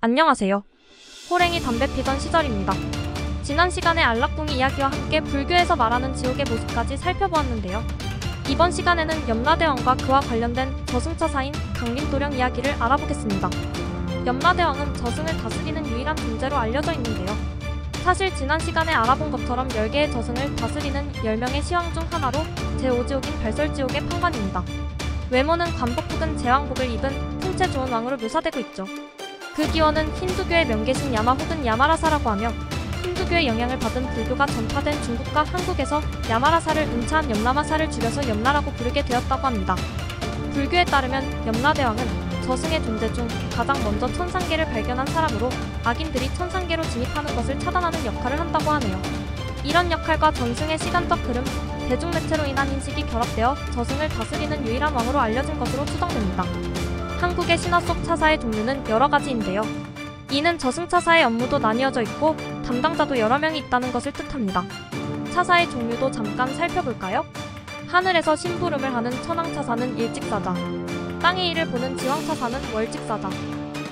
안녕하세요. 호랭이 담배 피던 시절입니다. 지난 시간에 안락궁 이야기와 함께 불교에서 말하는 지옥의 모습까지 살펴보았는데요. 이번 시간에는 염라대왕과 그와 관련된 저승처사인 강림도령 이야기를 알아보겠습니다. 염라대왕은 저승을 다스리는 유일한 존재로 알려져 있는데요. 사실 지난 시간에 알아본 것처럼 10개의 저승을 다스리는 10명의 시왕 중 하나로 제5지옥인 발설지옥의 판관입니다. 외모는 관복 혹은 제왕복을 입은 풍채 좋은 왕으로 묘사되고 있죠. 그 기원은 힌두교의 명계신 야마 혹은 야마라사라고 하며 힌두교의 영향을 받은 불교가 전파된 중국과 한국에서 야마라사를 은차한 염라마사를 줄여서 염라라고 부르게 되었다고 합니다. 불교에 따르면 염라대왕은 저승의 존재 중 가장 먼저 천상계를 발견한 사람으로 악인들이 천상계로 진입하는 것을 차단하는 역할을 한다고 하네요. 이런 역할과 전승의 시간적 흐름, 대중매체로 인한 인식이 결합되어 저승을 다스리는 유일한 왕으로 알려진 것으로 추정됩니다. 한국의 신화 속 차사의 종류는 여러 가지인데요. 이는 저승차사의 업무도 나뉘어져 있고 담당자도 여러 명이 있다는 것을 뜻합니다. 차사의 종류도 잠깐 살펴볼까요? 하늘에서 심부름을 하는 천왕차사는 일직사자, 땅의 일을 보는 지왕차사는 월직사자,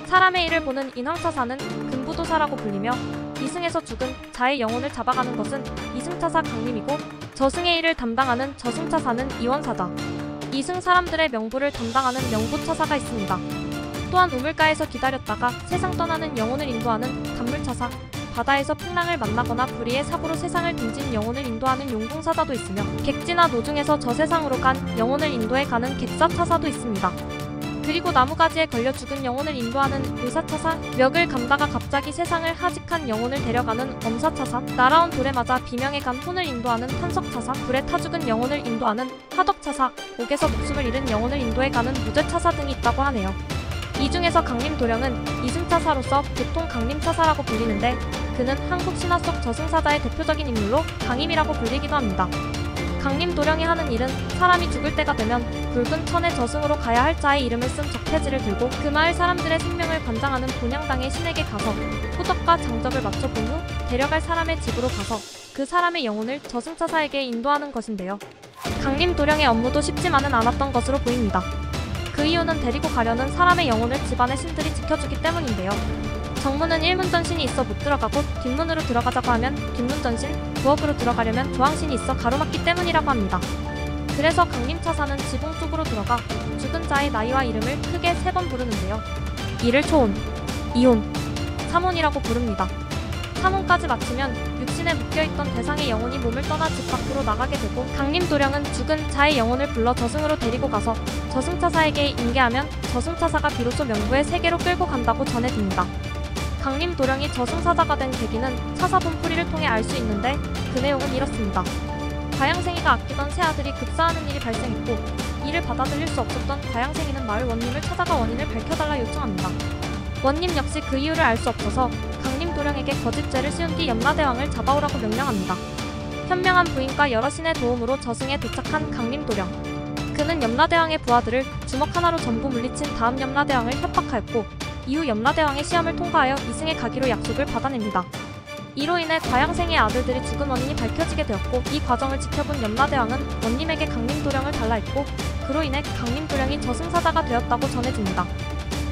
사람의 일을 보는 인왕차사는 금부도사라고 불리며 이승에서 죽은 자의 영혼을 잡아가는 것은 이승차사 강림이고 저승의 일을 담당하는 저승차사는 이원사자, 이승 사람들의 명부를 담당하는 명부차사가 있습니다. 또한 우물가에서 기다렸다가 세상 떠나는 영혼을 인도하는 단물차사, 바다에서 풍랑을 만나거나 불의의 사고로 세상을 등진 영혼을 인도하는 용궁사자도 있으며 객지나 노중에서 저세상으로 간 영혼을 인도해 가는 객사차사도 있습니다. 그리고 나무가지에 걸려 죽은 영혼을 인도하는 의사차사, 멱을 감다가 갑자기 세상을 하직한 영혼을 데려가는 엄사차사, 날아온 돌에 맞아 비명에 간 혼을 인도하는 탄석차사, 불에 타 죽은 영혼을 인도하는 하덕차사, 옥에서 목숨을 잃은 영혼을 인도해 가는 무죄차사 등이 있다고 하네요. 이 중에서 강림도령은 이승차사로서 보통 강림차사라고 불리는데 그는 한국 신화 속 저승사자의 대표적인 인물로 강임이라고 불리기도 합니다. 강림도령이 하는 일은 사람이 죽을 때가 되면 붉은 천의 저승으로 가야 할 자의 이름을 쓴 적폐지를 들고 그 마을 사람들의 생명을 관장하는 본향당의 신에게 가서 호적과 장적을 맞춰본 후 데려갈 사람의 집으로 가서 그 사람의 영혼을 저승차사에게 인도하는 것인데요. 강림도령의 업무도 쉽지만은 않았던 것으로 보입니다. 그 이유는 데리고 가려는 사람의 영혼을 집안의 신들이 지켜주기 때문인데요. 정문은 일문전신이 있어 못 들어가고 뒷문으로 들어가자고 하면 뒷문전신, 부엌으로 들어가려면 조항신이 있어 가로막기 때문이라고 합니다. 그래서 강림차사는 지붕 쪽으로 들어가 죽은 자의 나이와 이름을 크게 3번 부르는데요. 이를 초혼, 이혼, 삼혼이라고 부릅니다. 삼혼까지 마치면 육신에 묶여있던 대상의 영혼이 몸을 떠나 집 밖으로 나가게 되고 강림도령은 죽은 자의 영혼을 불러 저승으로 데리고 가서 저승차사에게 인계하면 저승차사가 비로소 명부의 세계로 끌고 간다고 전해집니다. 강림도령이 저승사자가 된 계기는 차사 본풀이를 통해 알 수 있는데 그 내용은 이렇습니다. 과양생이가 아끼던 세 아들이 급사하는 일이 발생했고 이를 받아들일 수 없었던 과양생이는 마을 원님을 찾아가 원인을 밝혀달라 요청합니다. 원님 역시 그 이유를 알 수 없어서 강림도령에게 거짓죄를 씌운 뒤 염라대왕을 잡아오라고 명령합니다. 현명한 부인과 여러 신의 도움으로 저승에 도착한 강림도령. 그는 염라대왕의 부하들을 주먹 하나로 전부 물리친 다음 염라대왕을 협박하였고 이후 염라대왕의 시험을 통과하여 이승에 가기로 약속을 받아냅니다. 이로 인해 과양생의 아들들이 죽은 원인이 밝혀지게 되었고 이 과정을 지켜본 염라대왕은 원님에게 강림도령을 달라 했고 그로 인해 강림도령이 저승사자가 되었다고 전해집니다.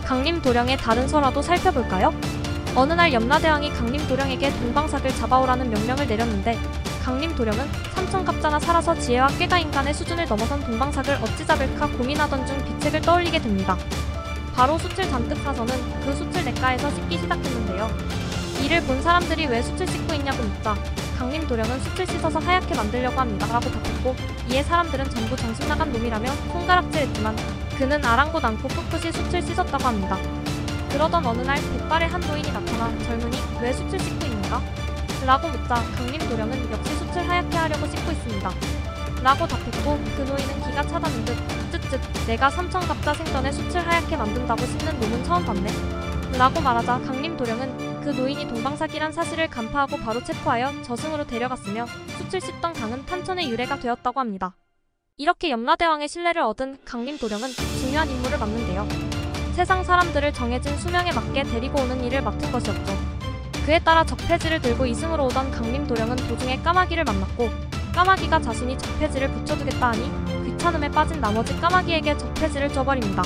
강림도령의 다른 설화도 살펴볼까요? 어느 날 염라대왕이 강림도령에게 동방삭을 잡아오라는 명령을 내렸는데 강림도령은 삼천갑자나 살아서 지혜와 꾀가 인간의 수준을 넘어선 동방삭을 어찌 잡을까 고민하던 중 비책을 떠올리게 됩니다. 바로 숯을 잔뜩 사서는 그 숯을 냇가에서 씻기 시작했는데요. 이를 본 사람들이 왜 숯을 씻고 있냐고 묻자 강림도령은 숯을 씻어서 하얗게 만들려고 합니다 라고 답했고 이에 사람들은 전부 정신나간 놈이라며 손가락질했지만 그는 아랑곳 않고 꿋꿋이 숯을 씻었다고 합니다. 그러던 어느 날 백발의 한 노인이 나타나 젊은이 왜 숯을 씻고 있는가? 라고 묻자 강림도령은 역시 숯을 하얗게 하려고 씻고 있습니다 라고 답했고 그 노인은 기가 차다는 듯 쯧쯧 내가 삼천갑자 생전에 숯을 하얗게 만든다고 씻는 놈은 처음 봤네 라고 말하자 강림도령은 그 노인이 동방삭이란 사실을 간파하고 바로 체포하여 저승으로 데려갔으며 숯을 씻던 강은 탄천의 유래가 되었다고 합니다. 이렇게 염라대왕의 신뢰를 얻은 강림도령은 중요한 임무를 맡는데요. 세상 사람들을 정해진 수명에 맞게 데리고 오는 일을 맡은 것이었죠. 그에 따라 적폐지를 들고 이승으로 오던 강림도령은 도중에 까마귀를 만났고 까마귀가 자신이 적폐지를 붙여두겠다 하니 귀찮음에 빠진 나머지 까마귀에게 적폐지를 줘버립니다.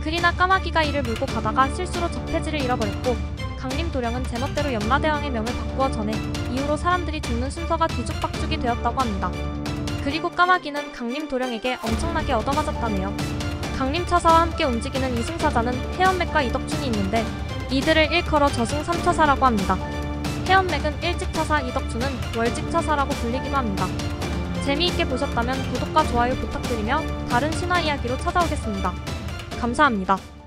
그리나 까마귀가 이를 물고 가다가 실수로 적폐지를 잃어버렸고 강림도령은 제멋대로 염라대왕의 명을 바꾸어 전해 이후로 사람들이 죽는 순서가 뒤죽박죽이 되었다고 합니다. 그리고 까마귀는 강림도령에게 엄청나게 얻어맞았다네요. 강림처사와 함께 움직이는 이승사자는 해엄맥과 이덕춘이 있는데 이들을 일컬어 저승 3처사라고 합니다. 해엄맥은 일직처사, 이덕춘은 월직처사라고 불리기도 합니다. 재미있게 보셨다면 구독과 좋아요 부탁드리며 다른 신화 이야기로 찾아오겠습니다. 감사합니다.